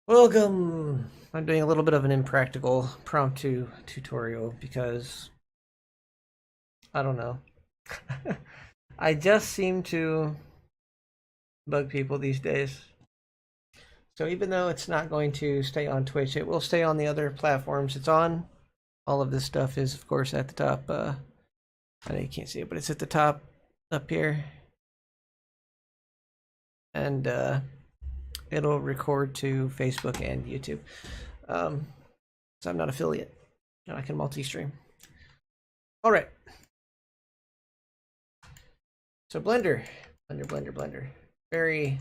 Welcome! I'm doing a little bit of an impractical promptu tutorial because, I don't know. I just seem to bug people these days. So even though it's not going to stay on Twitch, it will stay on the other platforms it's on. All of this stuff is, of course, at the top. I know you can't see it, but it's at the top up here. And it'll record to Facebook and YouTube. So I'm not affiliate. I can multi-stream. All right. So Blender. Very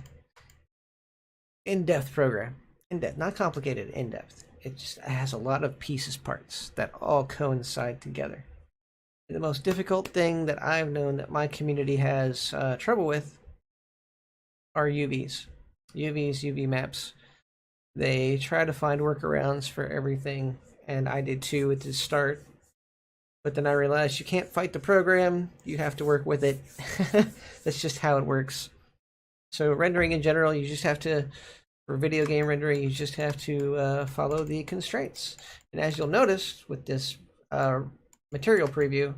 in-depth program. In-depth, not complicated, in-depth. It just has a lot of pieces, parts that all coincide together. The most difficult thing that I've known that my community has trouble with are UVs. UV maps. They try to find workarounds for everything, and I did too at the start. But then I realized you can't fight the program, you have to work with it. That's just how it works. So rendering in general, you just have to, for video game rendering, you just have to follow the constraints. And as you'll notice with this material preview,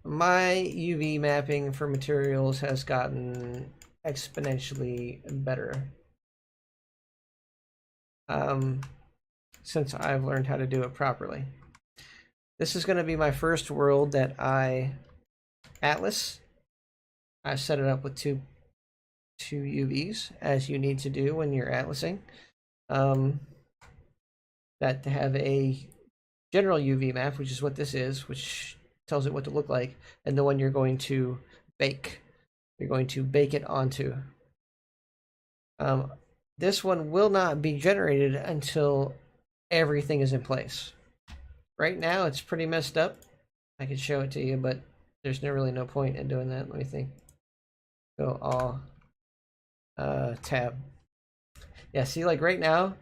my UV mapping for materials has gotten exponentially better since I've learned how to do it properly. This is going to be my first world that I atlas. I've set it up with two UVs, as you need to do when you're atlasing. That to have a general UV map, which is what this is, which tells it what to look like, and the one you're going to bake. You're going to bake it onto. This one will not be generated until everything is in place. Right now, it's pretty messed up. I could show it to you, but there's really no point in doing that. Let me think. Go all tab. Yeah, see, like right now,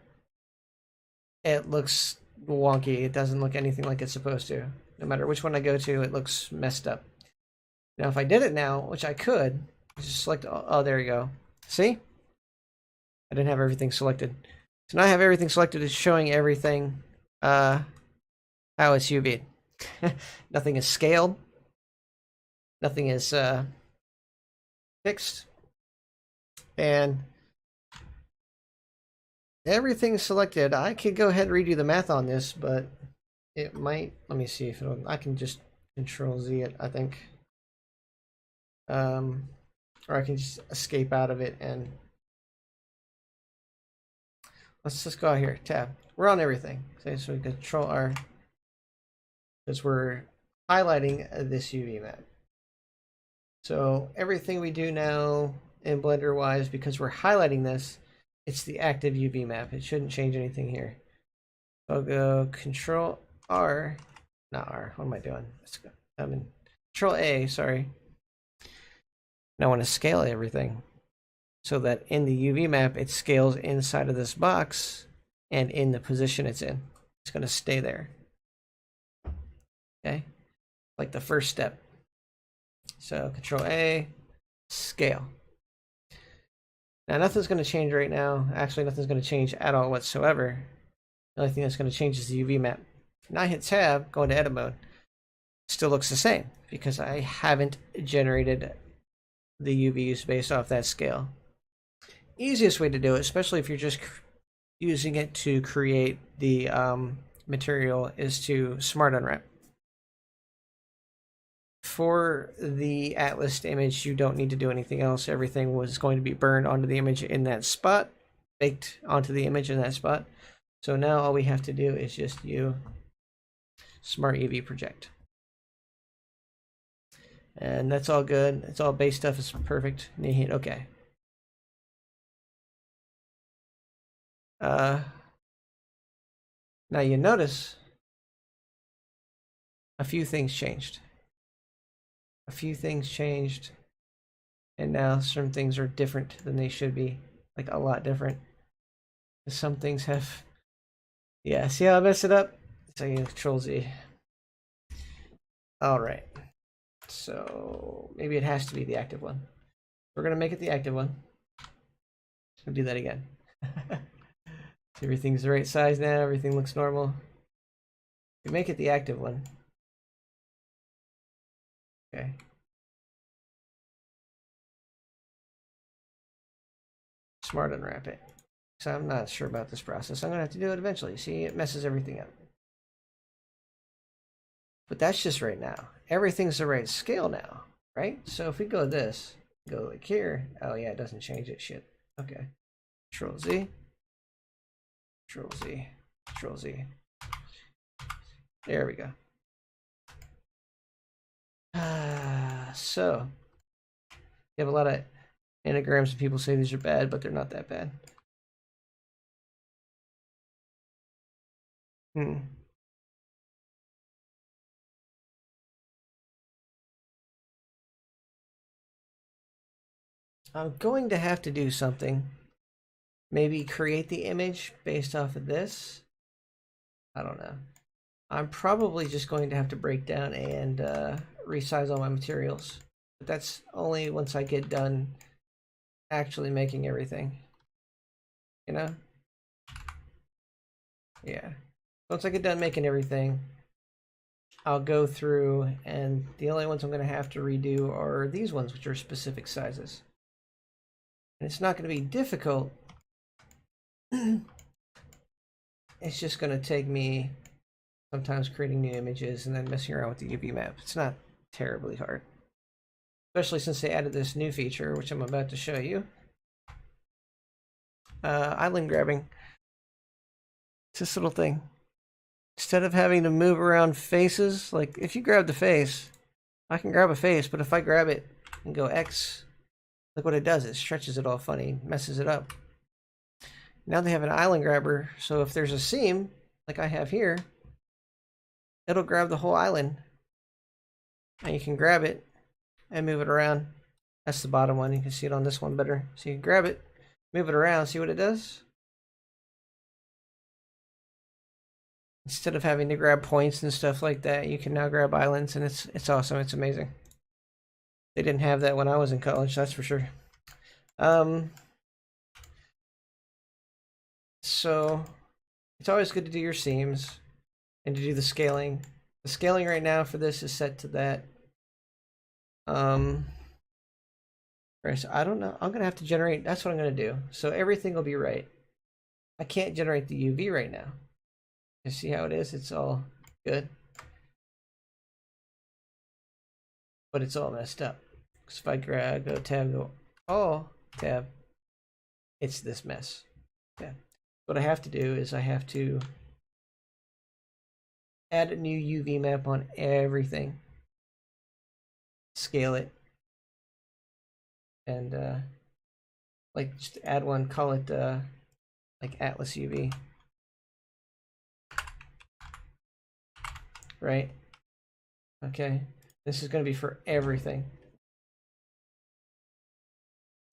it looks wonky. It doesn't look anything like it's supposed to. No matter which one I go to, it looks messed up. Now, if I did it now, which I could, just select. Oh, there you go. See? I didn't have everything selected. So now I have everything selected. It's showing everything. How it's UV'd. Nothing is scaled. Nothing is fixed. And everything's selected. I could go ahead and redo the math on this, but it might. Let me see if I can just Control Z it, I think. Or I can just escape out of it and let's just go out here. Tab. We're on everything. So we Control R. Because we're highlighting this UV map. So everything we do now in Blender wise, because we're highlighting this, it's the active UV map. It shouldn't change anything here. I'll go Control R, not R. What am I doing? Let's go. I'm in Control A. Sorry. Now I want to scale everything so that in the UV map it scales inside of this box and in the position it's in. It's going to stay there. Okay, like the first step. So Control A, scale. Now nothing's going to change right now. Actually, nothing's going to change at all whatsoever. The only thing that's going to change is the UV map. Now I hit Tab, go into edit mode. Still looks the same because I haven't generated the UVs based off that scale. Easiest way to do it, especially if you're just using it to create the material, is to smart unwrap. For the atlas image, you don't need to do anything else. Everything was going to be burned onto the image in that spot, baked onto the image in that spot. So now all we have to do is just smart UV project. And that's all good. It's all base stuff is perfect. And you hit OK. Now you notice a few things changed. And now some things are different than they should be, like a lot different. Some things have, yeah, see how I messed it up? So you Control Z. All right, so maybe it has to be the active one. We're gonna make it the active one. I'll do that again. Everything's the right size now. Everything looks normal. We make it the active one. Okay. Smart unwrap it. So I'm not sure about this process. I'm gonna have to do it eventually. See, it messes everything up. But that's just right now. Everything's the right scale now, right? So if we go this, go like here. Oh yeah, it doesn't change it. Shit. Okay. Control Z. Control Z. Control Z. There we go. So you have a lot of anagrams and people say these are bad, but they're not that bad. I'm going to have to do something. Maybe create the image based off of this. I don't know. I'm probably just going to have to break down and resize all my materials. But that's only once I get done actually making everything. You know? Yeah. Once I get done making everything, I'll go through, and the only ones I'm going to have to redo are these ones, which are specific sizes. And it's not going to be difficult. It's just going to take me sometimes creating new images and then messing around with the UV map. It's not terribly hard. Especially since they added this new feature, which I'm about to show you. Island grabbing. It's this little thing. Instead of having to move around faces, like if you grab the face, I can grab a face, but if I grab it and go X, look what it does. It stretches it all funny, messes it up. Now they have an island grabber, so if there's a seam, like I have here, it'll grab the whole island. And you can grab it and move it around. That's the bottom one. You can see it on this one better. So you can grab it, move it around, see what it does? Instead of having to grab points and stuff like that, you can now grab islands, and it's awesome. It's amazing. They didn't have that when I was in college, that's for sure. So it's always good to do your seams and to do the scaling. The scaling right now for this is set to that. So I don't know. I'm gonna have to generate. That's what I'm gonna do. So everything will be right. I can't generate the UV right now. You see how it is? It's all good, but it's all messed up. Because if I grab, go tab, go all tab, it's this mess. Yeah. What I have to do is I have to add a new UV map on everything, scale it, and like just add one, call it like Atlas UV. Right? Okay. This is going to be for everything.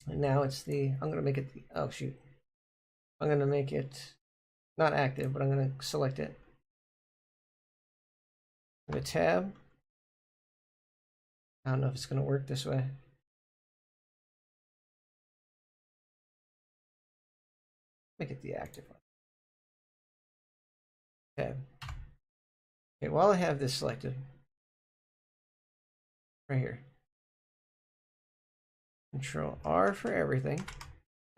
And now it's the, I'm going to make it, oh shoot. I'm going to make it not active, but I'm going to select it. I'm going to tab. I don't know if it's going to work this way. Make it the active one. Tab. Okay, while I have this selected, right here, Control R for everything.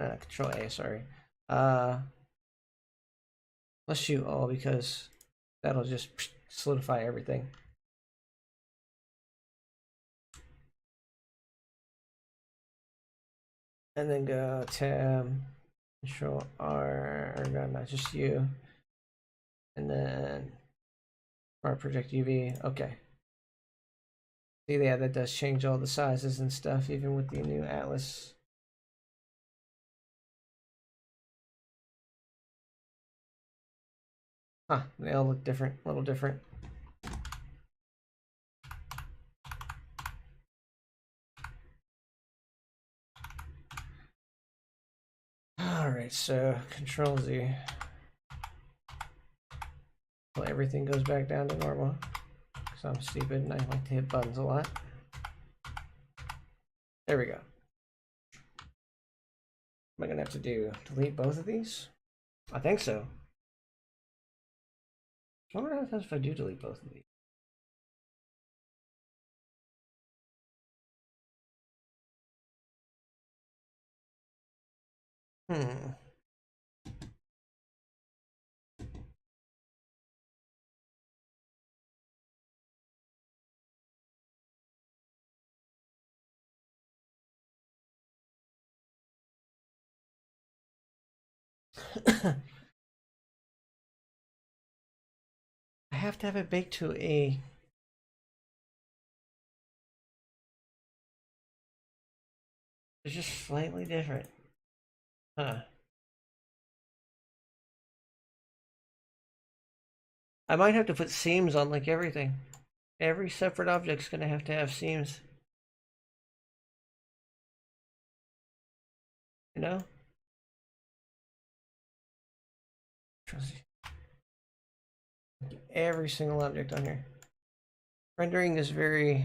Control A, sorry. Let's shoot all because that'll just solidify everything. And then go tab, Control R, or no, not just U. And then Smart Project UV. Okay. See, yeah, that does change all the sizes and stuff, even with the new Atlas. Huh, they all look different, a little different. Alright, so Control Z. Well, everything goes back down to normal. So I'm stupid and I like to hit buttons a lot. There we go. Am I gonna have to delete both of these? I think so. I wonder what happens if I do delete both of these. Hmm. I have to have it baked to a... It's just slightly different. Huh. I might have to put seams on like everything. Every separate object's gonna have to have seams. You know? Every single object on here. Rendering is very...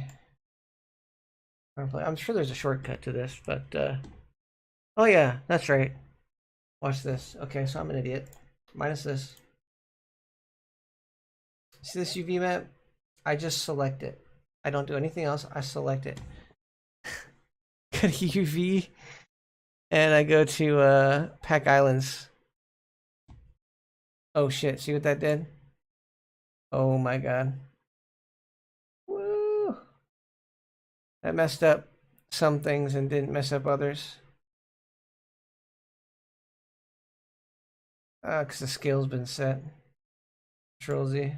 I'm sure there's a shortcut to this, but... Oh yeah, that's right. Watch this. Okay, so I'm an idiot. Minus this. See this UV map? I just select it. I don't do anything else. I select it. Go to UV, and I go to Pack Islands. Oh shit! See what that did? Oh my god! Woo! That messed up some things and didn't mess up others. Because the scale's been set. Control Z.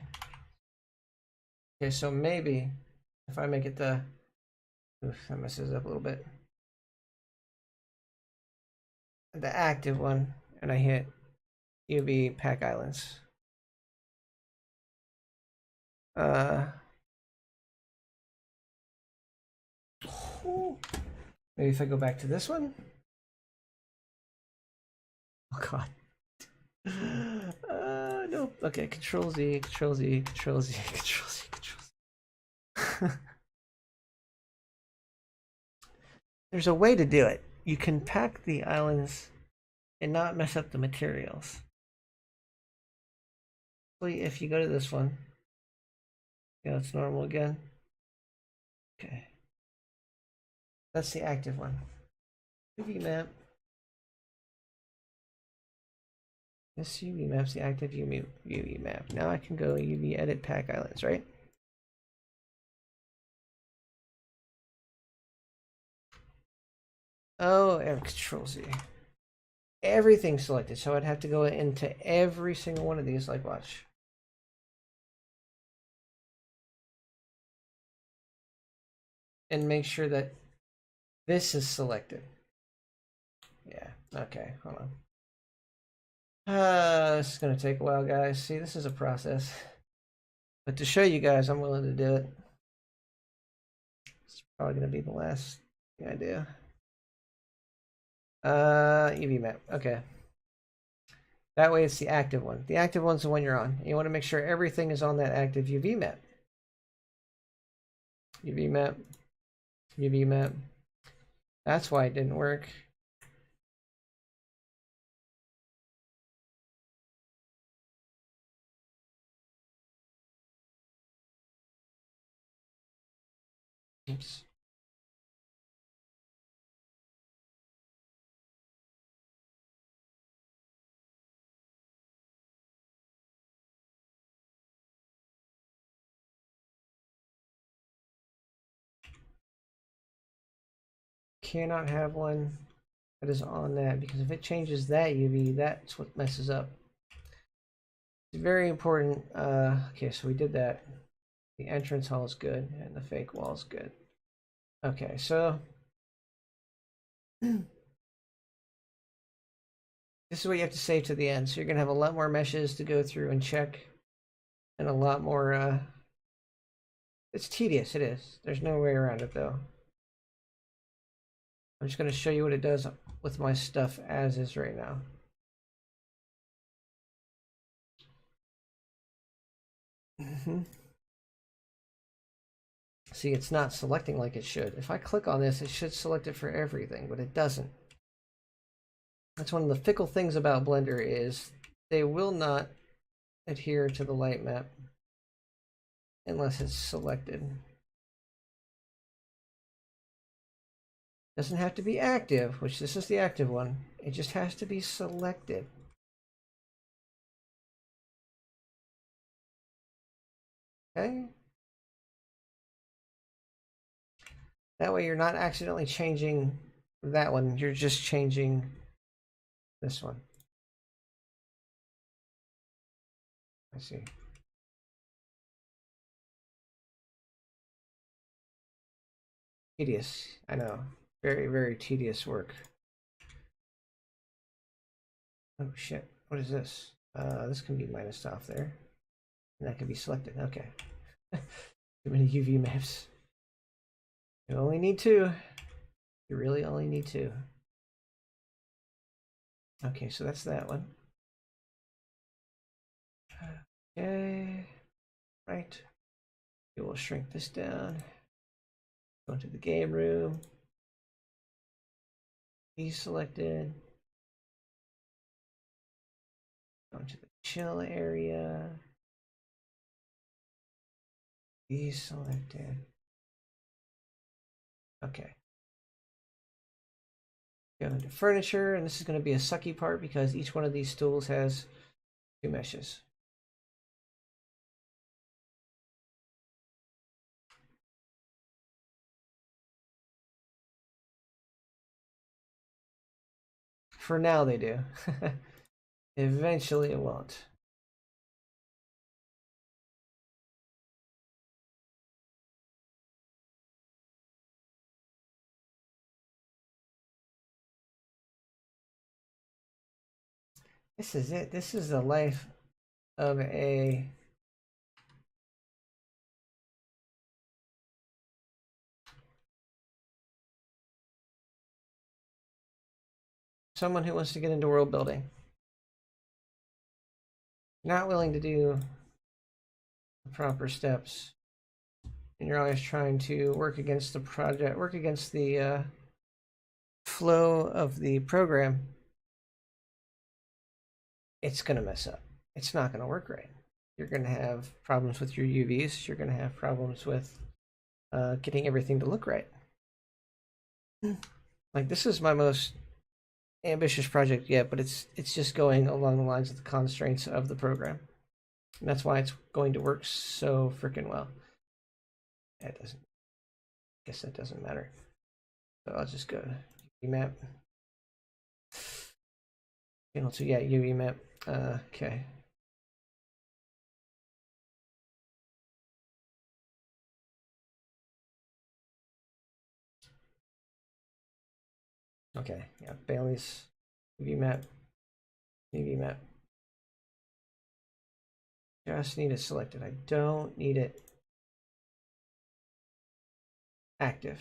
Okay, so maybe if I make it the... Oof, that messes up a little bit. The active one, and I hit UV Pack Islands. Maybe if I go back to this one. Oh god. Nope. Okay, Control Z, Control Z, Control Z, Control Z, Control Z. There's a way to do it. You can pack the islands and not mess up the materials. If you go to this one, yeah, it's normal again. Okay. That's the active one. UV map. This UV map's the active UV map. Now I can go UV edit pack islands, right? Oh, and Control Z. Everything's selected, so I'd have to go into every single one of these, like watch. And make sure that this is selected. Yeah, okay, hold on. This is going to take a while, guys. See, this is a process. But to show you guys, I'm willing to do it. It's probably going to be the last thing I do. UV map, okay. That way it's the active one. The active one's the one you're on. You want to make sure everything is on that active UV map. UV map. UV map. That's why it didn't work. Oops. Cannot have one that is on that, because if it changes that UV, that's what messes up. It's very important. Okay, so we did that. The entrance hall is good, and the fake wall is good. Okay, so this is what you have to save to the end. So you're gonna have a lot more meshes to go through and check, and a lot more. It's tedious. It is. There's no way around it, though. I'm just gonna show you what it does with my stuff as is right now. See, it's not selecting like it should. If I click on this, it should select it for everything, but it doesn't. That's one of the fickle things about Blender is they will not adhere to the light map unless it's selected. Doesn't have to be active, which this is the active one. It just has to be selected. Okay? That way you're not accidentally changing that one, you're just changing this one. I see. Tedious, I know. Very, very tedious work. Oh shit, what is this? This can be minused off there. And that can be selected, okay. Too many UV maps. You only need 2. You really only need 2. Okay, so that's that one. Okay, right. We will shrink this down. Go into the game room. Be selected. Go into the chill area. Be selected. Okay. Go into furniture, and this is going to be a sucky part because each one of these stools has 2 meshes. For now they do. Eventually it won't. This is it. This is the life of a someone who wants to get into world building. Not willing to do the proper steps. And you're always trying to work against the project, work against the flow of the program. It's going to mess up. It's not going to work right. You're going to have problems with your UVs. You're going to have problems with getting everything to look right. Like, this is my most ambitious project yet, but it's just going along the lines of the constraints of the program. And that's why it's going to work so freaking well. That doesn't, I guess that doesn't matter. So I'll just go to UV map. Channel 2, yeah, UV map. Okay. Okay, yeah, Bailey's UV map. UV map. Just need it selected. I don't need it active.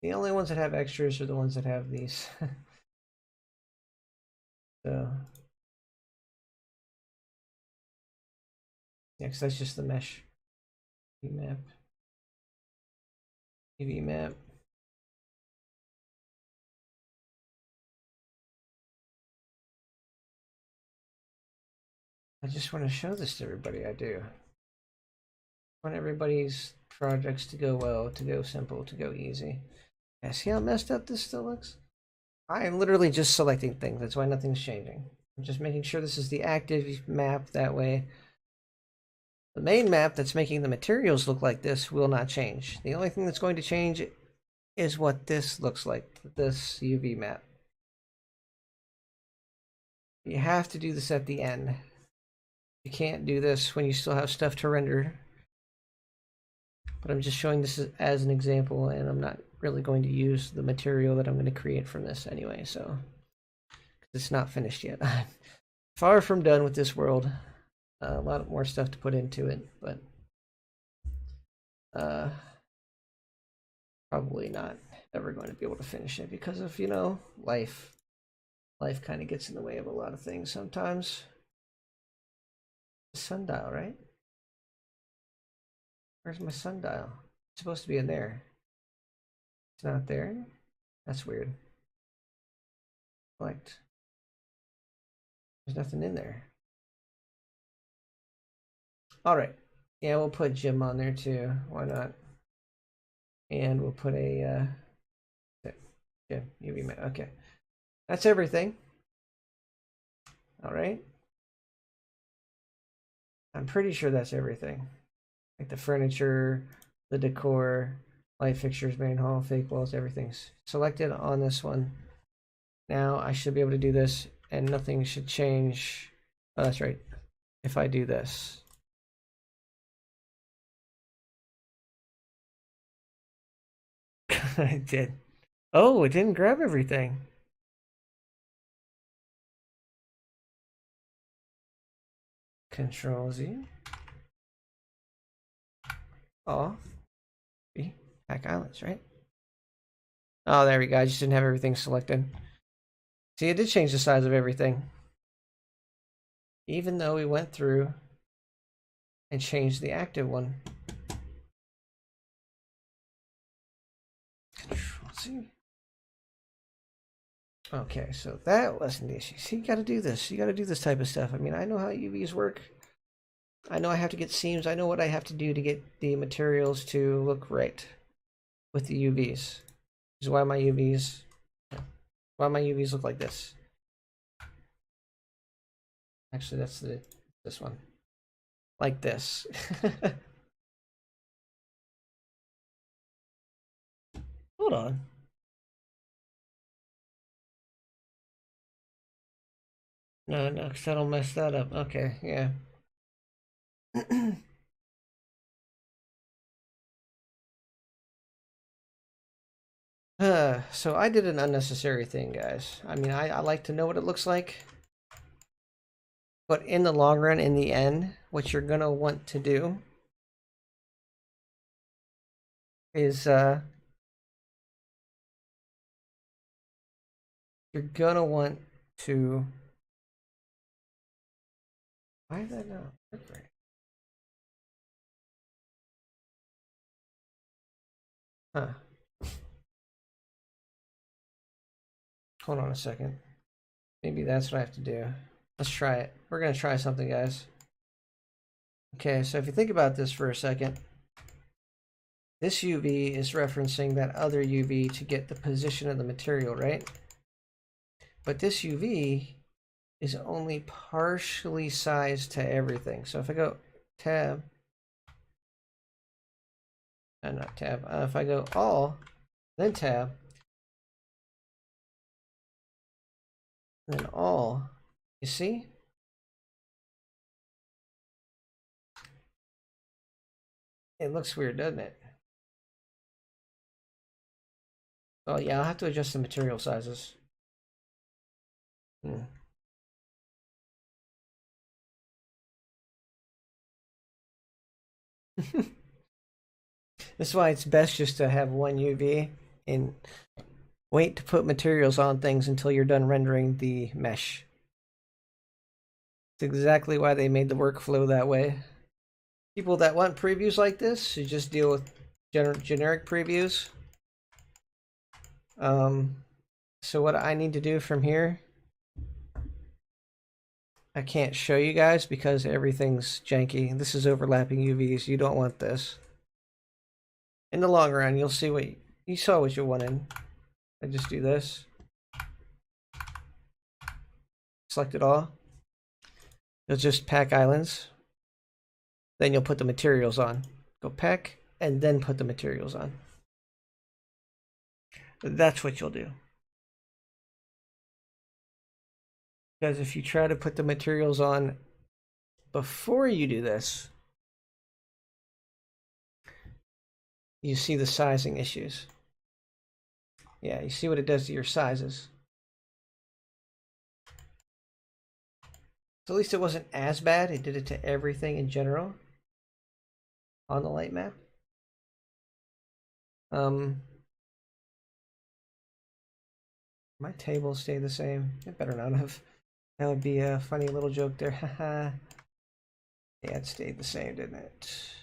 The only ones that have extras are the ones that have these. So, yeah, because that's just the mesh. UV map. UV map. I just want to show this to everybody. I do. I want everybody's projects to go well, to go simple, to go easy. Yeah, see how messed up this still looks? I am literally just selecting things. That's why nothing's changing. I'm just making sure this is the active map. That way, the main map that's making the materials look like this will not change. The only thing that's going to change is what this looks like, this UV map. You have to do this at the end. You can't do this when you still have stuff to render. But I'm just showing this as an example, and I'm not really going to use the material that I'm going to create from this anyway, so it's not finished yet. Far from done with this world. A lot more stuff to put into it, but probably not ever going to be able to finish it because of, you know, life. Life kind of gets in the way of a lot of things sometimes. Sundial, right? Where's my sundial? It's supposed to be in there. It's not there. That's weird. Select. There's nothing in there. All right. Yeah, we'll put Jim on there too. Why not? And we'll put a Jim UV mat. Okay, that's everything. All right. I'm pretty sure that's everything. Like the furniture, the decor, light fixtures, main hall, fake walls, everything's selected on this one. Now I should be able to do this and nothing should change. Oh, that's right. If I do this. I did. Oh, it didn't grab everything. Control Z. Oh, Pack Islands, right? Oh, there we go. I just didn't have everything selected. See, it did change the size of everything. Even though we went through and changed the active one. Control Z. Okay, so that wasn't the issue. See, you gotta do this. You gotta do this type of stuff. I mean, I know how UVs work. I know I have to get seams. I know what I have to do to get the materials to look right with the UVs. This is why my UVs look like this. Actually, that's this one. Like this. Hold on. No, because that'll mess that up. Okay, yeah. So I did an unnecessary thing, guys. I mean, I like to know what it looks like. But in the long run, in the end, what you're gonna want to do is you're gonna want to. Why is that not working? Huh. Hold on a second. Maybe that's what I have to do. Let's try it. We're gonna try something, guys. Okay, so if you think about this for a second, this UV is referencing that other UV to get the position of the material, right? But this UV is only partially sized to everything. So if I go tab, not tab, if I go all, then tab, then all, you see? It looks weird, doesn't it? Oh yeah, I'll have to adjust the material sizes. This is why it's best just to have one UV and wait to put materials on things until you're done rendering the mesh. It's exactly why they made the workflow that way. People that want previews like this should just deal with generic previews. So what I need to do from here, I can't show you guys because everything's janky. This is overlapping UVs. You don't want this. In the long run, you'll see what you saw what you wanted. I just do this. Select it all. You'll just pack islands. Then you'll put the materials on. Go pack and then put the materials on. That's what you'll do. Because if you try to put the materials on before you do this, you see the sizing issues. Yeah, you see what it does to your sizes. So at least it wasn't as bad. It did it to everything in general on the light map. My tables stay the same. It better not have. That would be a funny little joke there. Haha. Yeah, it stayed the same, didn't it?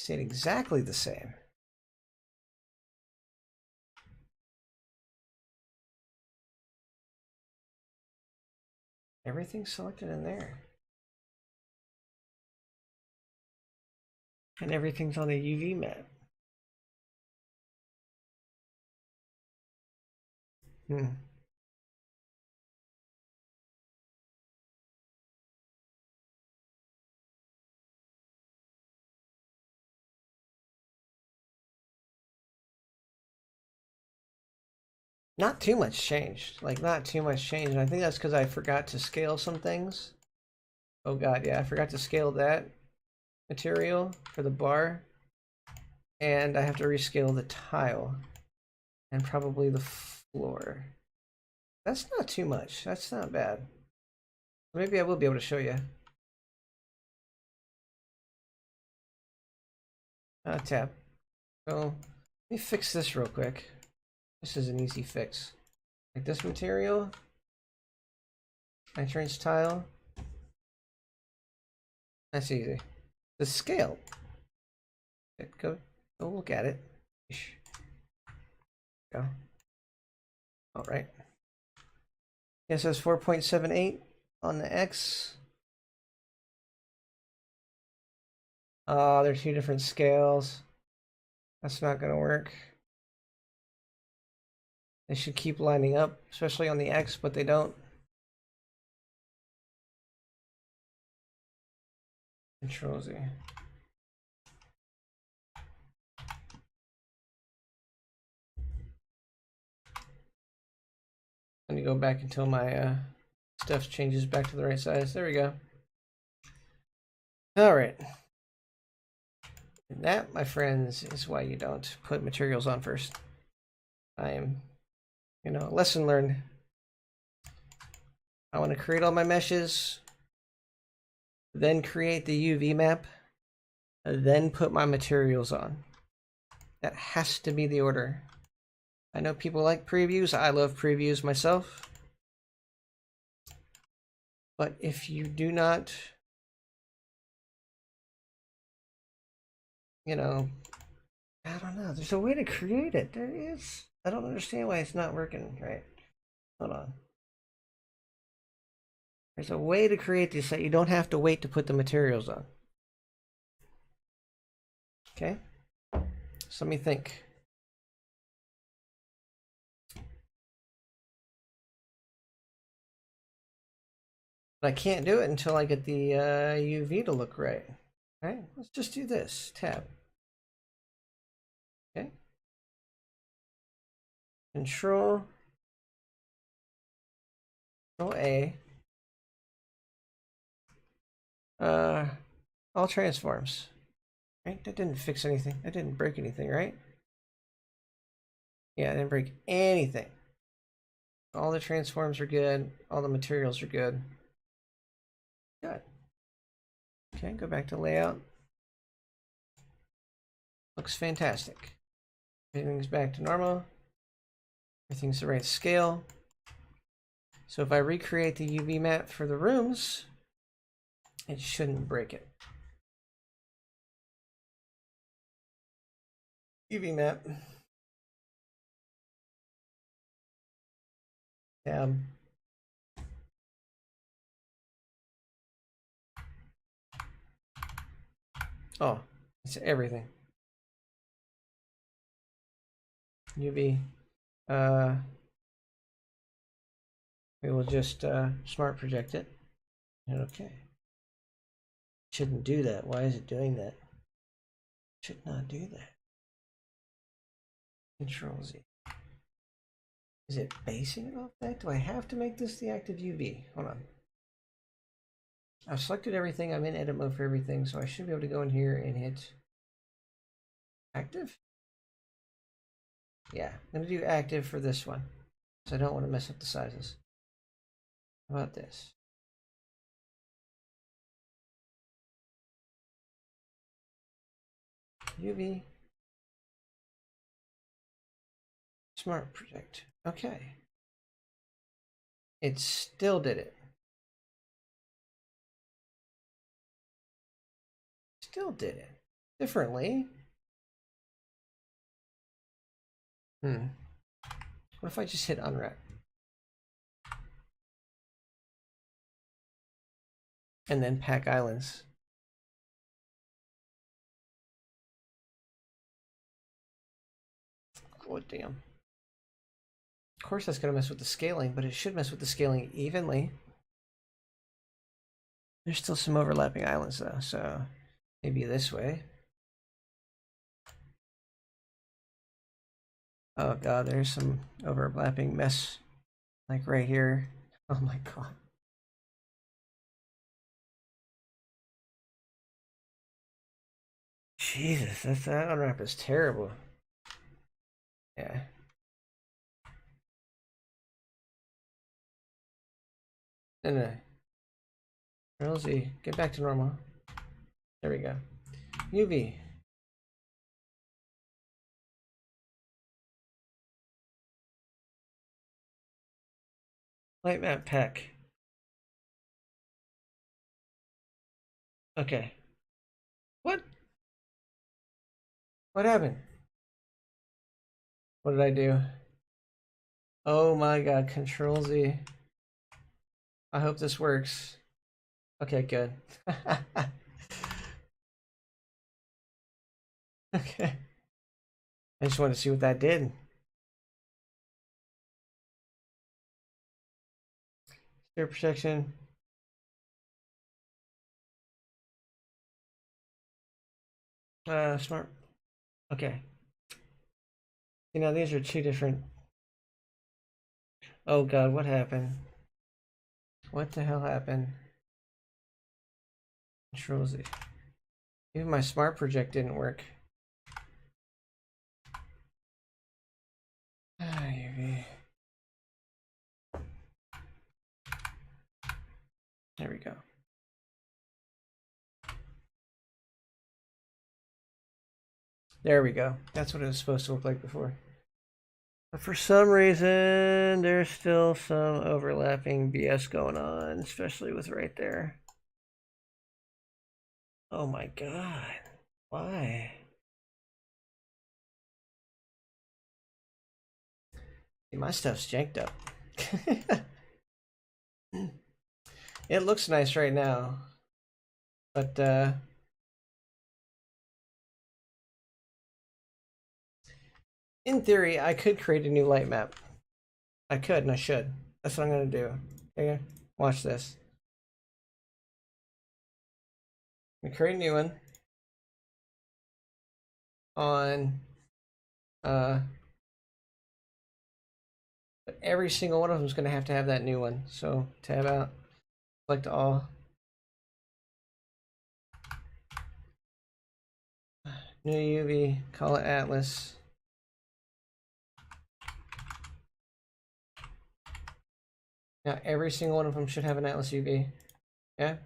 stayed exactly the same. Everything's selected in there. And everything's on a UV map. Not too much changed. Like, not too much change. And I think that's because I forgot to scale some things. Oh god, yeah, I forgot to scale that material for the bar. And I have to rescale the tile. And probably the floor. That's not too much. That's not bad. Maybe I will be able to show you. Tab. So, let me fix this real quick. This is an easy fix. Like this material. Entrance tile. That's easy. The scale. Go look at it. Go. All right. It says 4.78 on the X. Oh, they're two different scales. That's not going to work. They should keep lining up, especially on the X, but they don't. Control Z. Let me go back until my stuff changes back to the right size. There we go. All right. And that, my friends, is why you don't put materials on first. I am, lesson learned. I want to create all my meshes, then create the UV map, then put my materials on. That has to be the order. I know people like previews. I love previews myself. But if you do not, I don't know. There's a way to create it. There is. I don't understand why it's not working right. Hold on. There's a way to create this that you don't have to wait to put the materials on. Okay? So let me think. I can't do it until I get the UV to look right. All right, let's just do this. Tab. Okay. Control A. All transforms. Right? That didn't fix anything. That didn't break anything, right? Yeah, it didn't break anything. All the transforms are good. All the materials are good. Good. Okay, go back to layout. Looks fantastic. Everything's back to normal. Everything's the right scale. So if I recreate the UV map for the rooms, it shouldn't break it. UV map. Tab. Oh, it's everything. UV. We will just smart project it. And okay. Shouldn't do that. Why is it doing that? Should not do that. Control Z. Is it basing it off that? Do I have to make this the active UV? Hold on. I've selected everything. I'm in edit mode for everything, so I should be able to go in here and hit active. Yeah, I'm going to do active for this one, so I don't want to mess up the sizes. How about this? UV. Smart project. Okay. It still did it. Still did it. differently. What if I just hit unwrap? And then pack islands. Oh, damn. Of course that's going to mess with the scaling, but it should mess with the scaling evenly. There's still some overlapping islands though, so maybe this way. Oh god, there's some overlapping mess, like right here. Oh my god. Jesus, that unwrap is terrible. Yeah. No. Rosie, get back to normal. There we go. UV. Light map pack. Okay. What? What happened? What did I do? Oh my god, Control Z. I hope this works. Okay, good. Okay. I just wanted to see what that did. Spear protection. Smart. Okay. You know, these are two different. Oh god, what happened? What the hell happened? Control Z. Even my smart project didn't work. UV. There we go. There we go. That's what it was supposed to look like before. But for some reason, there's still some overlapping BS going on, especially with right there. Oh my god. Why? My stuff's janked up. It looks nice right now. But in theory, I could create a new light map. I could and I should. That's what I'm gonna do. Okay, watch this. I'm gonna create a new one on but every single one of them is gonna have to have that new one. So tab out, select all. New UV, call it Atlas. Now every single one of them should have an Atlas UV. Yeah.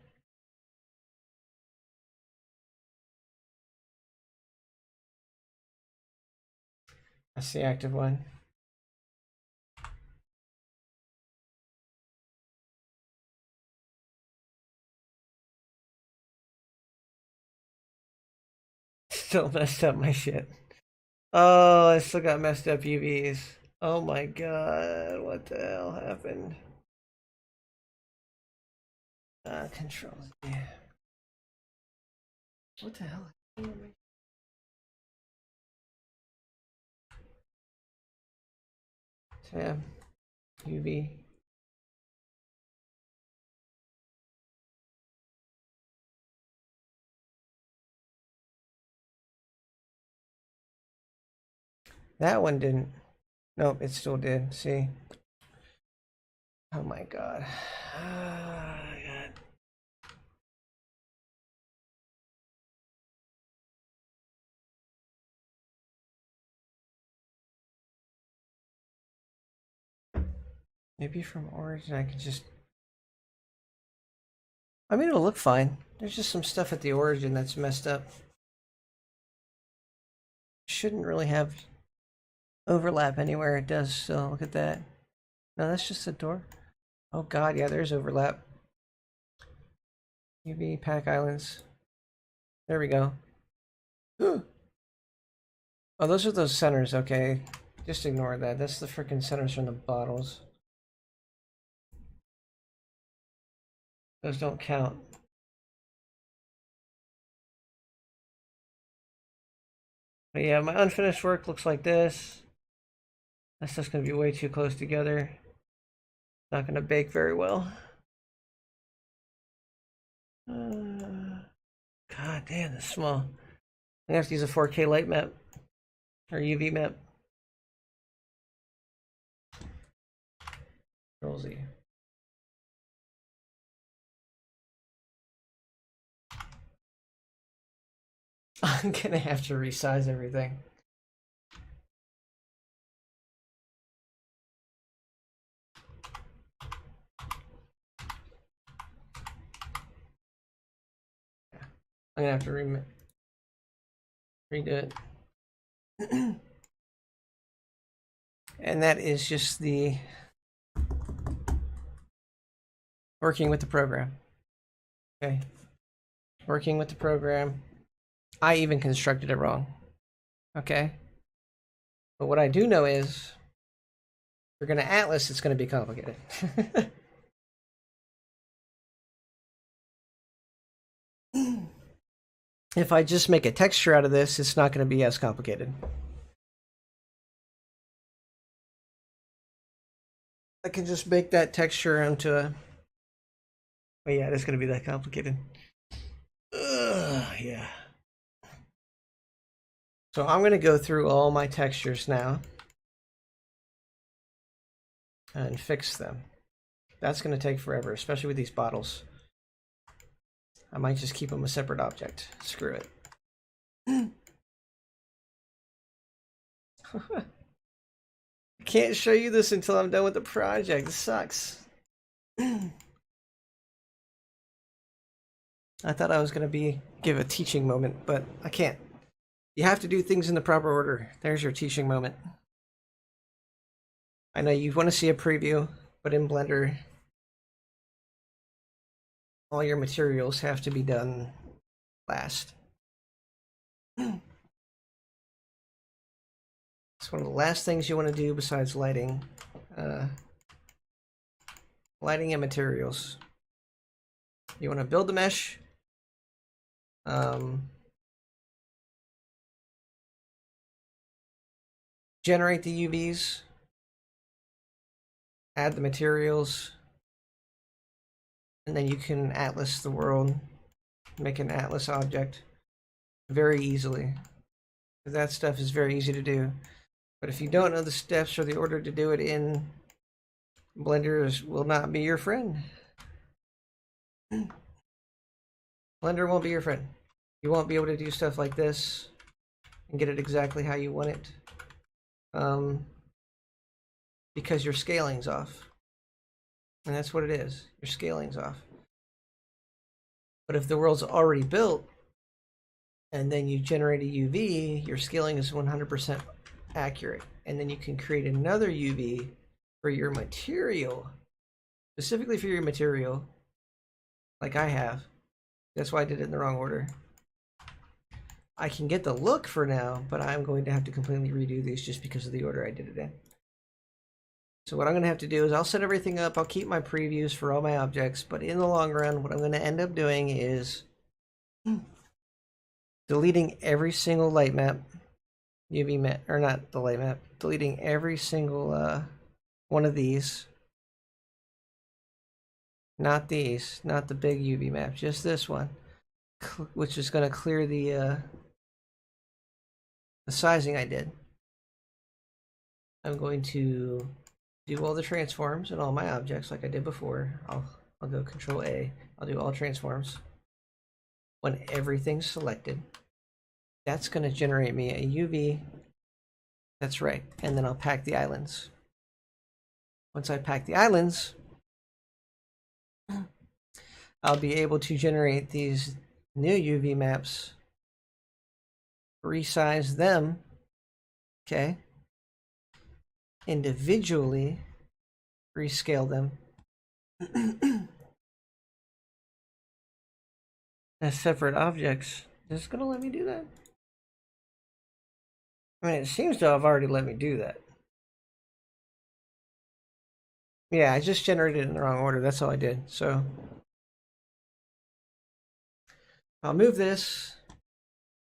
That's the active one. Still messed up my shit. Oh, I still got messed up UVs. Oh my god, what the hell happened? Control Z. What the hell? Tab, UV. That one didn't. Nope, it still did. See? Oh my god. Oh my god. Maybe from origin I could just. I mean, it'll look fine. There's just some stuff at the origin that's messed up. Shouldn't really have overlap anywhere. It does, so look at that. No, that's just a door. Oh god, yeah, there's overlap. UV pack islands. There we go. Oh, those are those centers, okay. Just ignore that. That's the freaking centers from the bottles. Those don't count. But yeah, my unfinished work looks like this. That's just going to be way too close together. Not going to bake very well. God damn, that's small. I'm gonna have to use a 4K light map or UV map. Control Z. I'm gonna have to resize everything. I'm gonna have to redo it. And that is just the working with the program. Okay. Working with the program. I even constructed it wrong. Okay. But what I do know is if you're gonna Atlas, it's gonna be complicated. If I just make a texture out of this, it's not gonna be as complicated. I can just make that texture into a... Oh yeah, it's gonna be that complicated. Yeah. So I'm gonna go through all my textures now and fix them. That's gonna take forever, especially with these bottles. I might just keep them a separate object. Screw it. I can't show you this until I'm done with the project. This sucks. I thought I was gonna give a teaching moment, but I can't. You have to do things in the proper order. There's your teaching moment. I know you want to see a preview, but in Blender, all your materials have to be done last. It's one of the last things you want to do besides lighting. Lighting and materials. You want to build the mesh. Generate the UVs. Add the materials. And then you can atlas the world. Make an atlas object very easily. That stuff is very easy to do. But if you don't know the steps or the order to do it in, Blender will not be your friend. Blender won't be your friend. You won't be able to do stuff like this and get it exactly how you want it. Because your scaling's off. And that's what it is. Your scaling's off. But if the world's already built, and then you generate a UV, your scaling is 100% accurate. And then you can create another UV for your material, specifically for your material, like I have. That's why I did it in the wrong order. I can get the look for now, but I'm going to have to completely redo these just because of the order I did it in. So what I'm going to have to do is I'll set everything up. I'll keep my previews for all my objects, but in the long run, what I'm going to end up doing is deleting every single light map, UV map, or not the light map, deleting every single one of these. Not these, not the big UV map, just this one, which is going to clear the sizing I did. I'm going to do all the transforms and all my objects like I did before. I'll go Control A. I'll do all transforms. When everything's selected, that's going to generate me a UV. That's right. And then I'll pack the islands. Once I pack the islands, I'll be able to generate these new UV maps, resize them, okay, individually, rescale them as separate objects. Is this gonna let me do that? I mean, it seems to have already let me do that. Yeah, I just generated it in the wrong order. That's all I did. So I'll move this.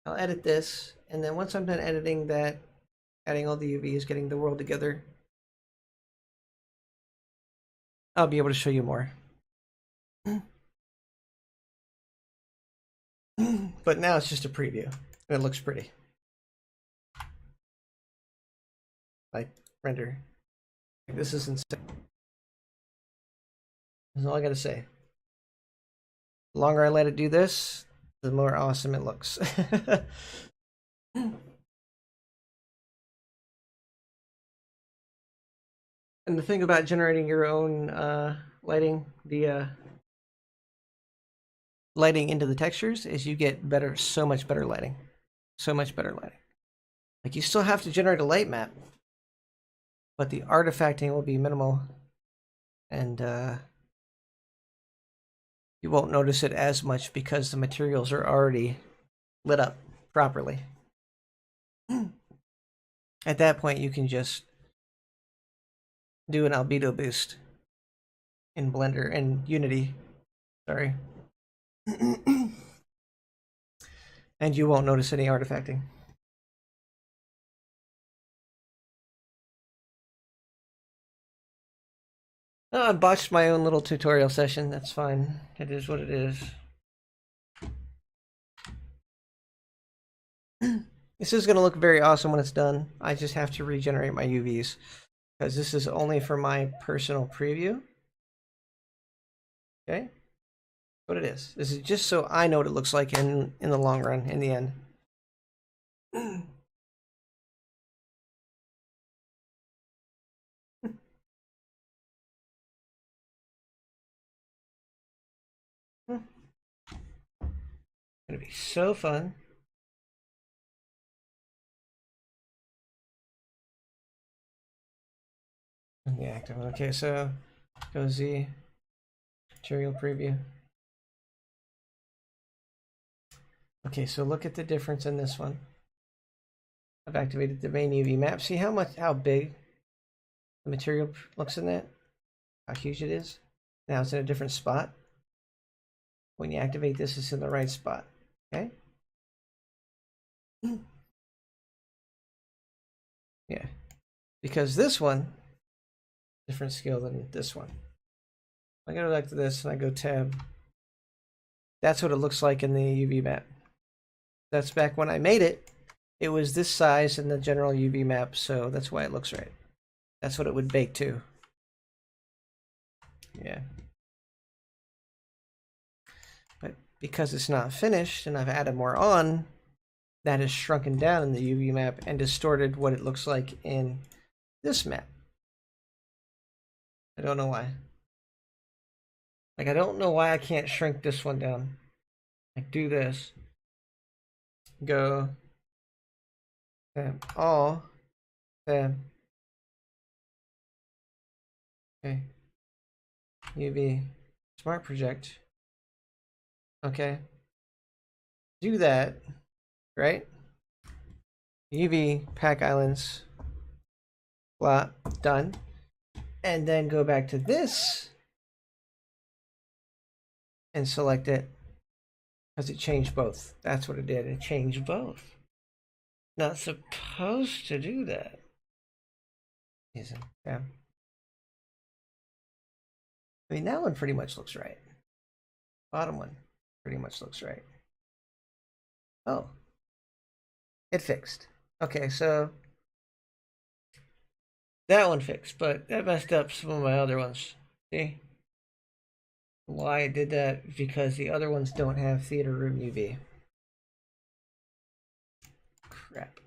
I'll edit this. And then once I'm done editing that, adding all the UVs, getting the world together, I'll be able to show you more. But now it's just a preview. And it looks pretty. Like, render. This is insane. That's all I gotta say. The longer I let it do this, the more awesome it looks. And the thing about generating your own lighting, the lighting into the textures, is you get better, so much better lighting. So much better lighting. Like, you still have to generate a light map, but the artifacting will be minimal, and you won't notice it as much because the materials are already lit up properly. At that point, you can just do an albedo boost in Blender and Unity. Sorry. And you won't notice any artifacting. Oh, I botched my own little tutorial session. That's fine. It is what it is. This is going to look very awesome when it's done. I just have to regenerate my UVs because this is only for my personal preview. Okay, what it is. This is just so I know what it looks like in the long run, in the end. Gonna be so fun. The active one. Okay, so go Z material preview. Okay, so look at the difference in this one. I've activated the main UV map. See how big the material looks in that? How huge it is? Now it's in a different spot. When you activate this, it's in the right spot. Okay? Yeah. Because this one, different scale than this one. I go back to this and I go tab. That's what it looks like in the UV map. That's back when I made it. It was this size in the general UV map, so that's why it looks right. That's what it would bake to. Yeah. But because it's not finished and I've added more on, that has shrunken down in the UV map and distorted what it looks like in this map. I don't know why. Like, I don't know why I can't shrink this one down. Like, do this. Go. Tab. All. Tab. Okay. UV. Smart project. Okay. Do that. Right? UV. Pack islands. Blah. Done. And then go back to this. And select it. Because it changed both. That's what it did. It changed both. Not supposed to do that. Yeah. I mean, that one pretty much looks right. Bottom one pretty much looks right. Oh. It fixed. Okay, so that one fixed, but that messed up some of my other ones. See? Why it did that? Because the other ones don't have theater room UV. Crap.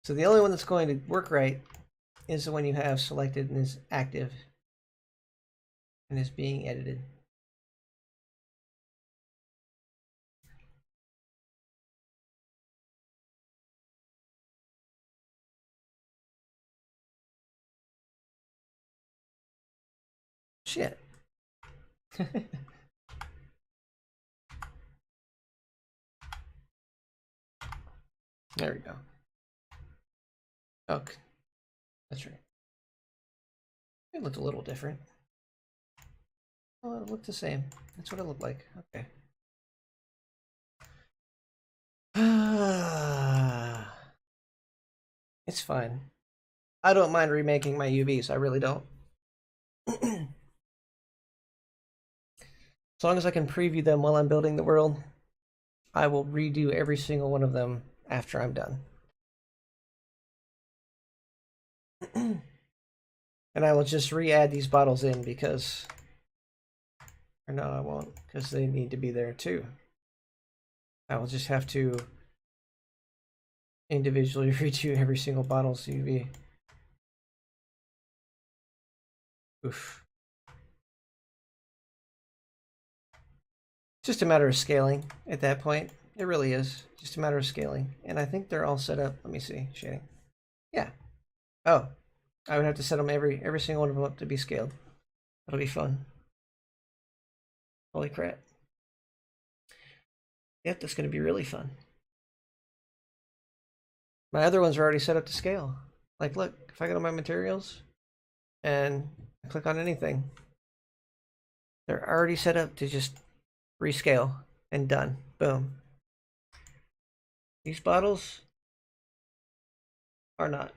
So the only one that's going to work right is the one you have selected and is active and is being edited. Shit. There we go. Okay, that's right. It looked a little different. Oh, it looked the same. That's what it looked like. Okay. It's fine. I don't mind remaking my UVs. I really don't. As long as I can preview them while I'm building the world, I will redo every single one of them after I'm done. And I will just re-add these bottles in because... Or no, I won't, because they need to be there too. I will just have to individually redo every single bottle's UV. Oof. Just a matter of scaling at that point. It really is. Just a matter of scaling. And I think they're all set up. Let me see. Shading. Yeah. Oh. I would have to set them every single one of them up to be scaled. That'll be fun. Holy crap. Yep, that's going to be really fun. My other ones are already set up to scale. Like, look, if I go to my materials and click on anything, they're already set up to just rescale and done. Boom. These bottles are not.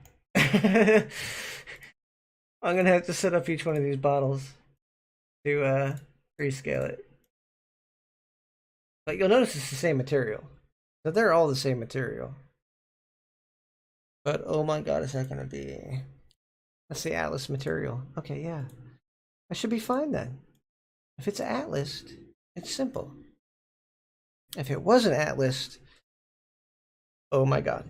I'm gonna have to set up each one of these bottles to rescale it. But you'll notice it's the same material. So they're all the same material. But oh my god, is that gonna be... That's the Atlas material. Okay, yeah. I should be fine then. If it's Atlas, it's simple. If it wasn't Atlas, oh my god.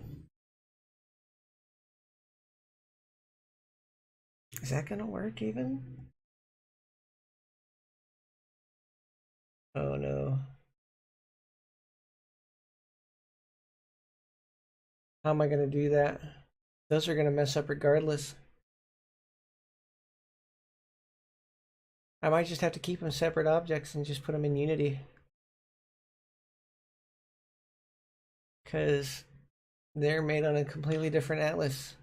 Is that gonna work even? Oh no. How am I gonna do that? Those are gonna mess up regardless. I might just have to keep them separate objects and just put them in Unity. Because they're made on a completely different Atlas.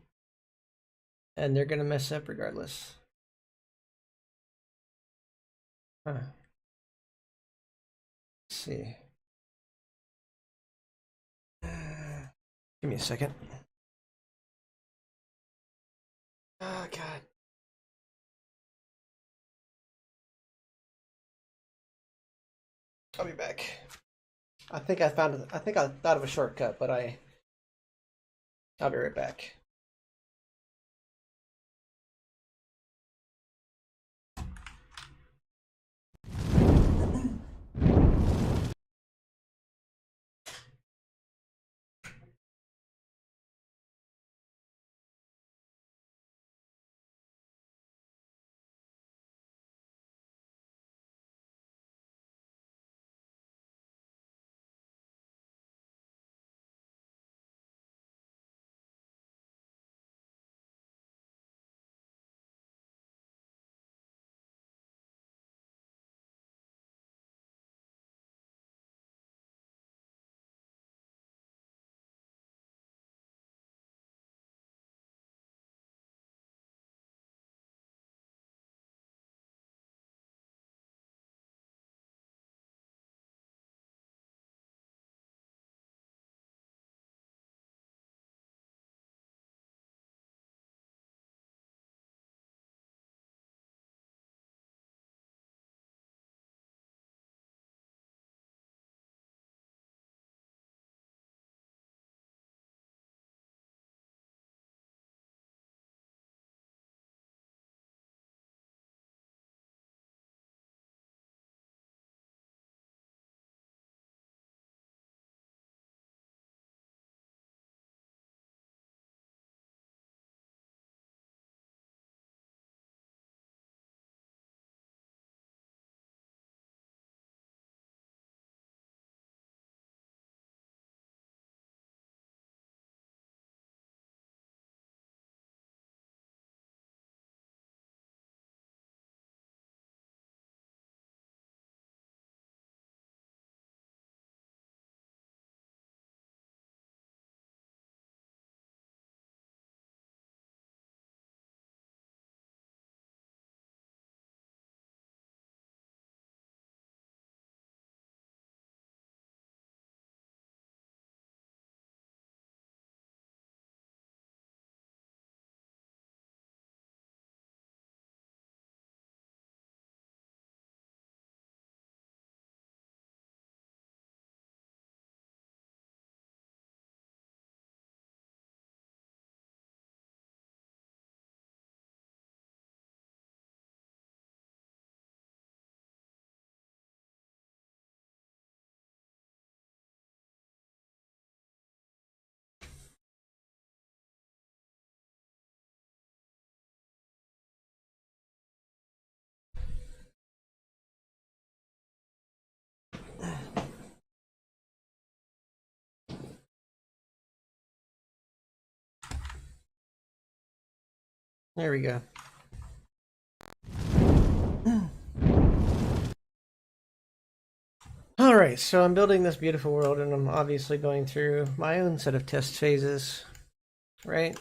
And they're gonna mess up regardless. Huh. Let's see. Give me a second. Oh god. I'll be back. I think I thought of a shortcut, but I'll be right back. There we go. All right, so I'm building this beautiful world, and I'm obviously going through my own set of test phases, right?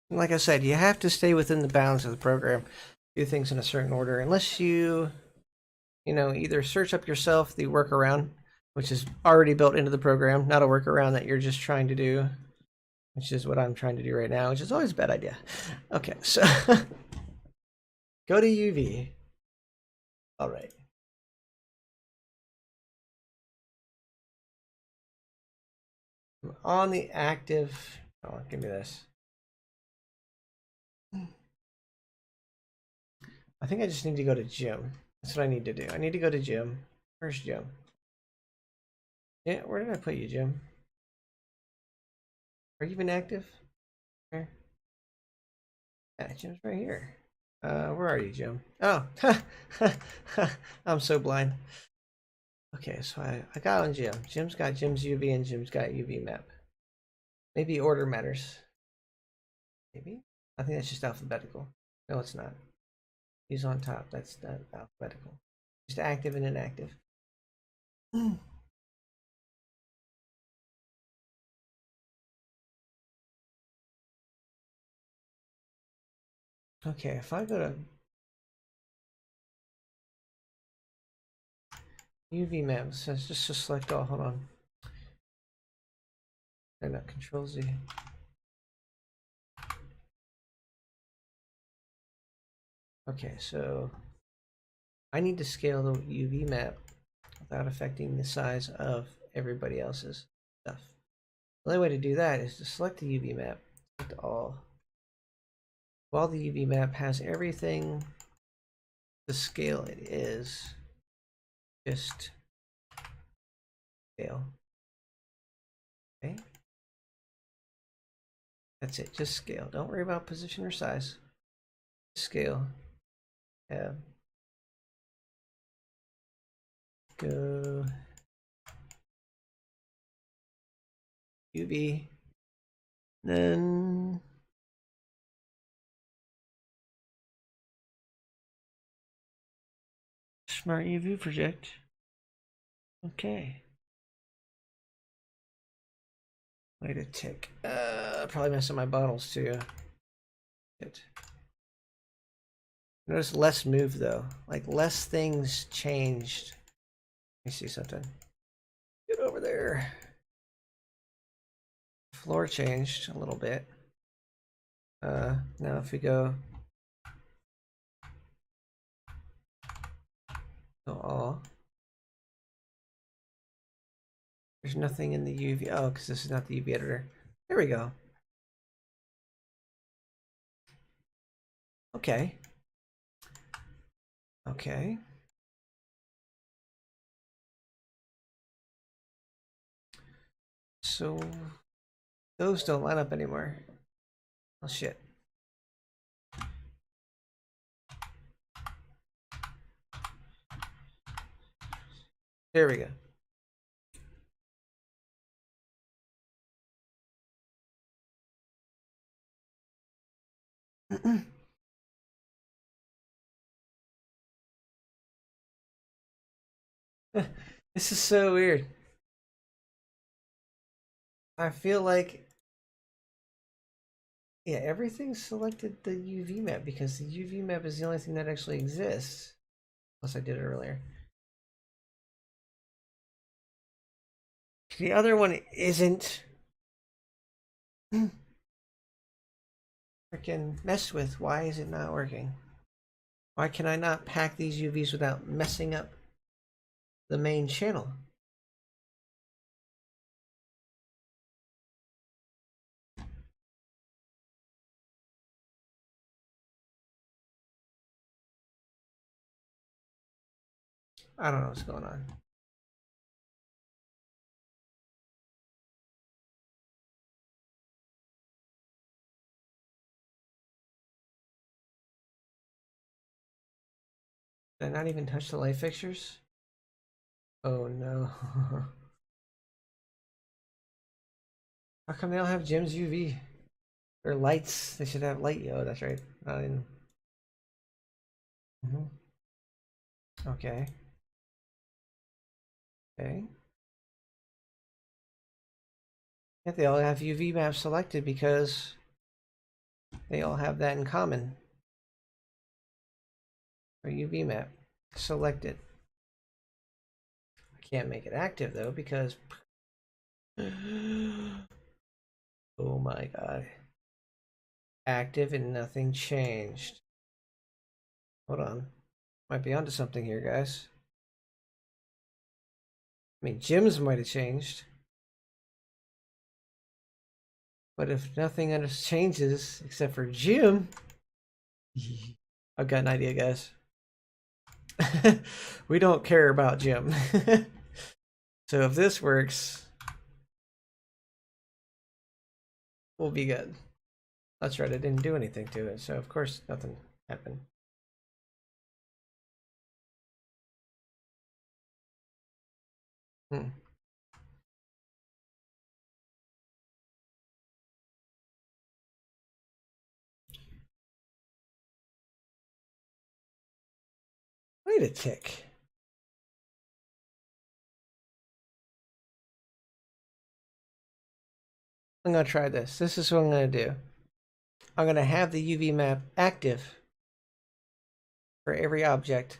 Like I said, you have to stay within the bounds of the program, do things in a certain order, unless you either search up yourself the workaround, which is already built into the program, not a workaround that you're just trying to do, which is what I'm trying to do right now, which is always a bad idea. Okay, so go to UV. All right. I'm on the active. Oh, give me this. I think I just need to go to gym. That's what I need to do. I need to go to gym. Where's gym? Yeah, where did I put you, Jim? Are you even active? Where? Yeah, Jim's right here. Where are you, Jim? Oh, I'm so blind. Okay, so I got on Jim. Jim's got Jim's UV and Jim's got UV map. Maybe order matters. Maybe? I think that's just alphabetical. No, it's not. He's on top. That's not alphabetical. Just active and inactive. Okay, if I go to UV maps, let's just select all. Hold on. And not Control Z. Okay, so I need to scale the UV map without affecting the size of everybody else's stuff. The only way to do that is to select the UV map, select all. While the UV map has everything the scale it is, just scale. Okay. That's it, just scale. Don't worry about position or size. Scale. Go UV. Then Smart UV project. Okay. Way to tick. Probably messing my bottles too. Shit. Notice less move though. Like less things changed. Let me see something. Get over there. Floor changed a little bit. Now if we go all. There's nothing in the UV. Oh, because this is not the UV editor. There we go. Okay. Okay. So those don't line up anymore. Oh shit. There we go. This is so weird. I feel like, yeah, everything selected the UV map because the UV map is the only thing that actually exists. Unless I did it earlier. The other one isn't freaking messed with. Why is it not working? Why can I not pack these UVs without messing up the main channel? I don't know what's going on. Did I not even touch the light fixtures? Oh no. How come they don't have Jim's UV? Or lights? They should have light. Oh, that's right. Mhm. Okay. Okay. Yeah, they all have UV maps selected because they all have that in common. Or UV map selected. I can't make it active though because oh my god. Active and nothing changed. Hold on. Might be onto something here, guys. I mean, Jim's might have changed. But if nothing else changes except for Jim, I've got an idea, guys. We don't care about Jim. So if this works, we'll be good. That's right, I didn't do anything to it, so of course nothing happened. Hmm. Wait a tick. I'm gonna try this. This is what I'm gonna do. I'm gonna have the UV map active for every object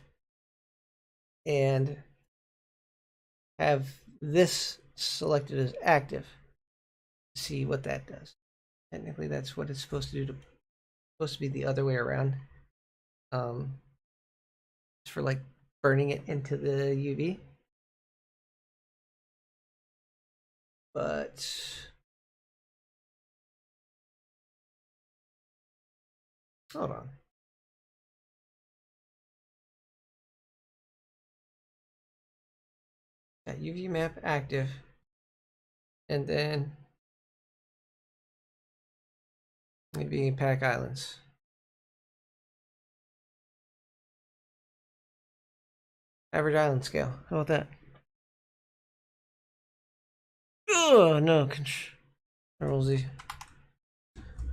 and have this selected as active. See what that does. Technically, that's what it's supposed to do. Supposed to be the other way around. It's for like burning it into the UV. But hold on. Got UV map active, and then maybe pack islands. Average island scale. How about that? Oh no, Control Z.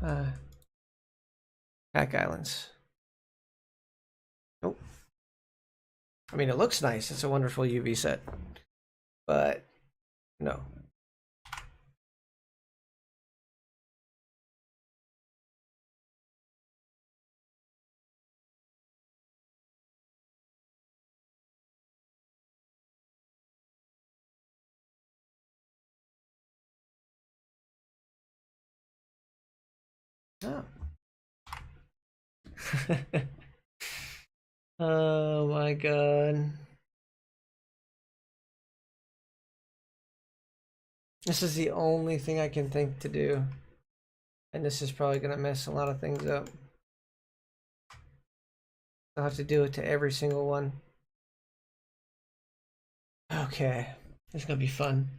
Uh, Pack islands. Nope. I mean, it looks nice. It's a wonderful UV set, but no. Oh. Oh my god. This is the only thing I can think to do. And this is probably going to mess a lot of things up. I'll have to do it to every single one. Okay. It's going to be fun.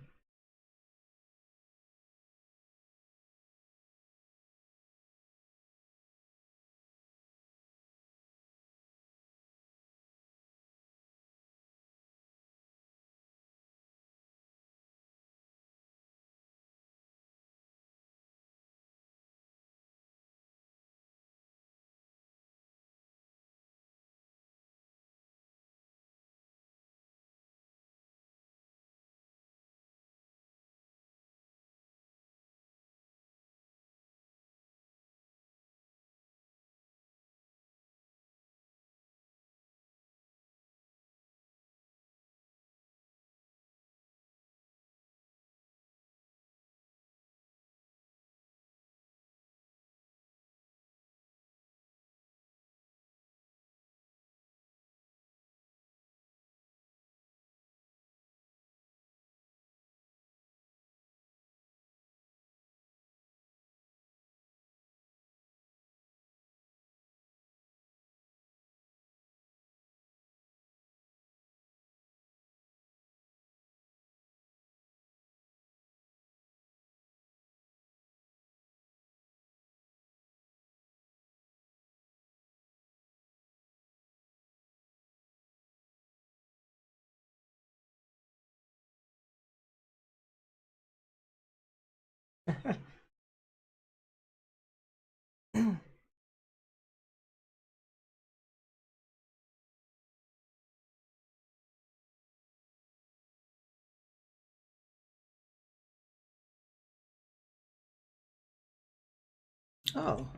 Oh,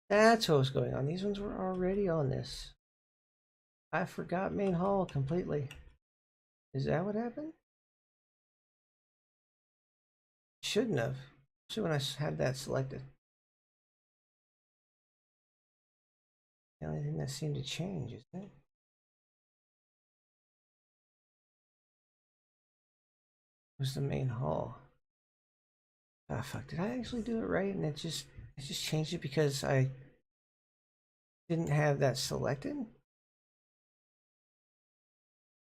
that's what was going on. These ones were already on this. I forgot main hall completely. Is that what happened? Shouldn't have. Especially when I had that selected. The only thing that seemed to change, isn't it? Was the main hall. Ah, fuck. Did I actually do it right? And it just changed it because I didn't have that selected?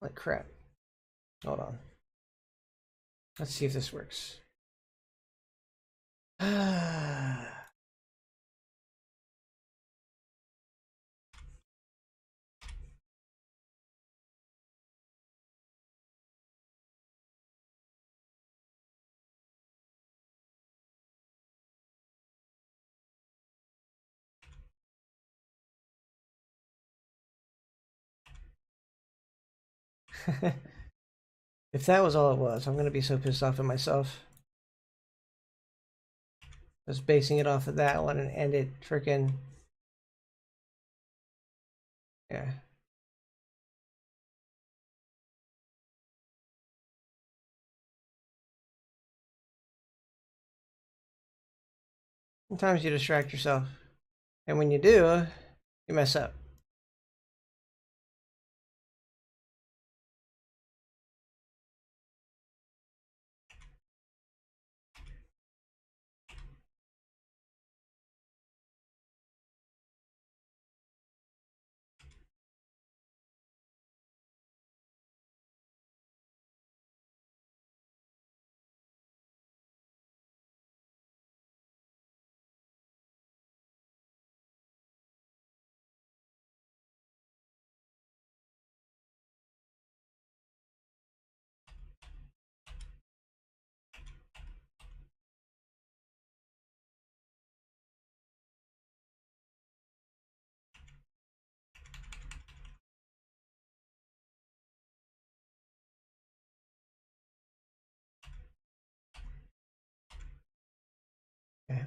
Like crap. Hold on. Let's see if this works. If that was all it was, I'm gonna be so pissed off at myself. I was basing it off of that one and it freaking, yeah. Sometimes you distract yourself, and when you do, you mess up. Okay.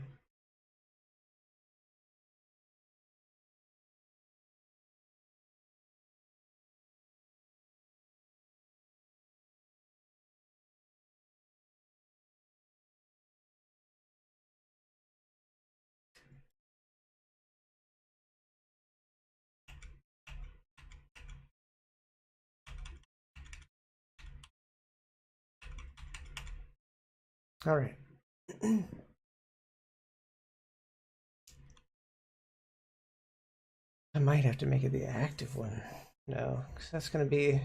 All right. I might have to make it the active one. No, because that's gonna be.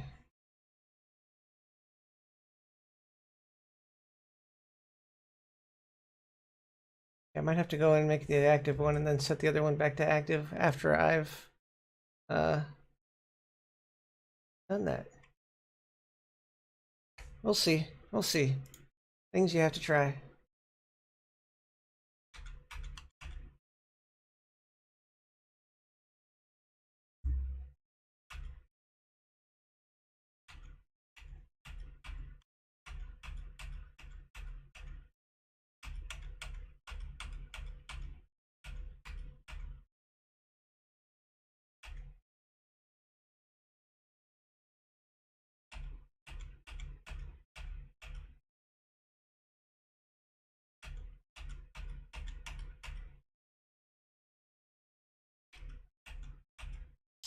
I might have to go and make the active one and then set the other one back to active after I've uh, done that. We'll see. We'll see. Things you have to try.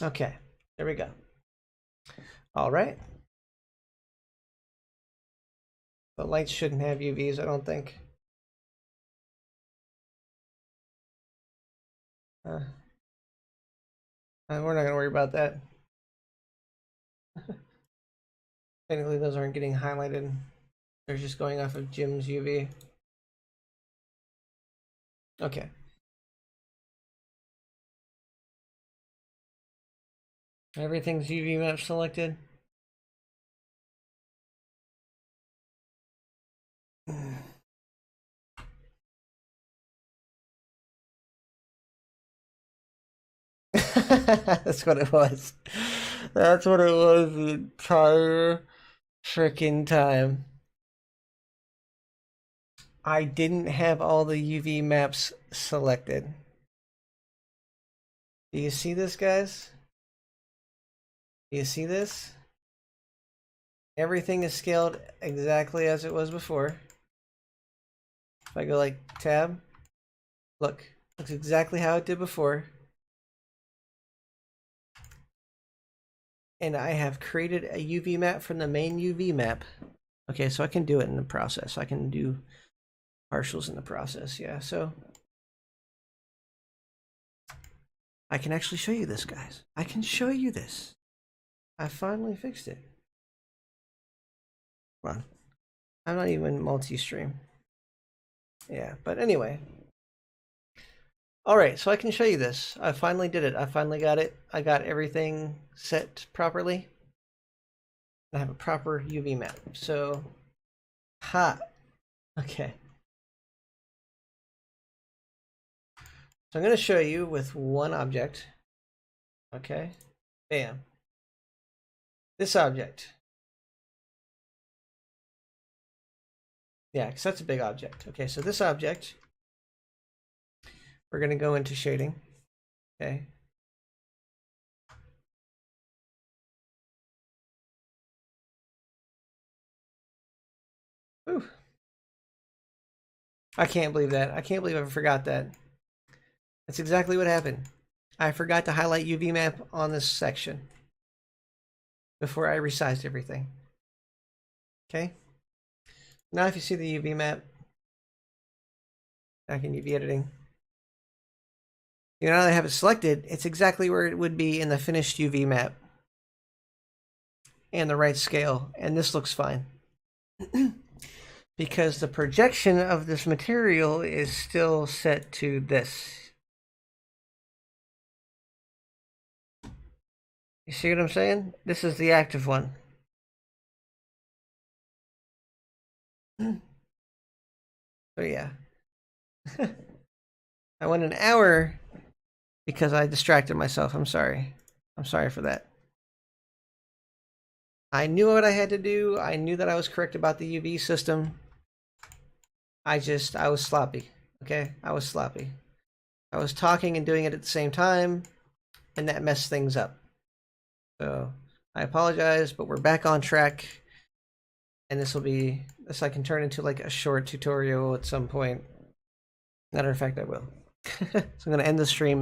Okay, there we go. All right. The lights shouldn't have UVs, I don't think. Uh, we're not gonna worry about that. Technically, those aren't getting highlighted. They're just going off of Jim's UV. Okay. Everything's UV map selected. That's what it was. That's what it was the entire freaking time. I didn't have all the UV maps selected. Do you see this, guys? Do you see this? Everything is scaled exactly as it was before. If I go like tab, look, looks exactly how it did before. And I have created a UV map from the main UV map. Okay, so I can do it in the process. I can do partials in the process, yeah. So I can actually show you this, guys. I can show you this. I finally fixed it. Come on. I'm not even multi-stream. Yeah, but anyway. All right, so I can show you this. I finally did it. I finally got it. I got everything set properly. I have a proper UV map. So, okay. So I'm going to show you with one object. Okay, bam. This object. Yeah, because that's a big object. Okay, so this object, we're going to go into shading. Okay. Ooh. I can't believe that. I can't believe I forgot that. That's exactly what happened. I forgot to highlight UV map on this section before I resized everything. Okay. Now if you see the UV map, back in UV editing, you know, I have it selected, it's exactly where it would be in the finished UV map and the right scale, and this looks fine. Because the projection of this material is still set to this. You see what I'm saying? This is the active one. So yeah. I went an hour because I distracted myself. I'm sorry. I'm sorry for that. I knew what I had to do. I knew that I was correct about the UV system. I was sloppy. Okay? I was sloppy. I was talking and doing it at the same time, and that messed things up. So I apologize, but we're back on track. And this I can turn into like a short tutorial at some point. Matter of fact, I will. So I'm going to end the stream.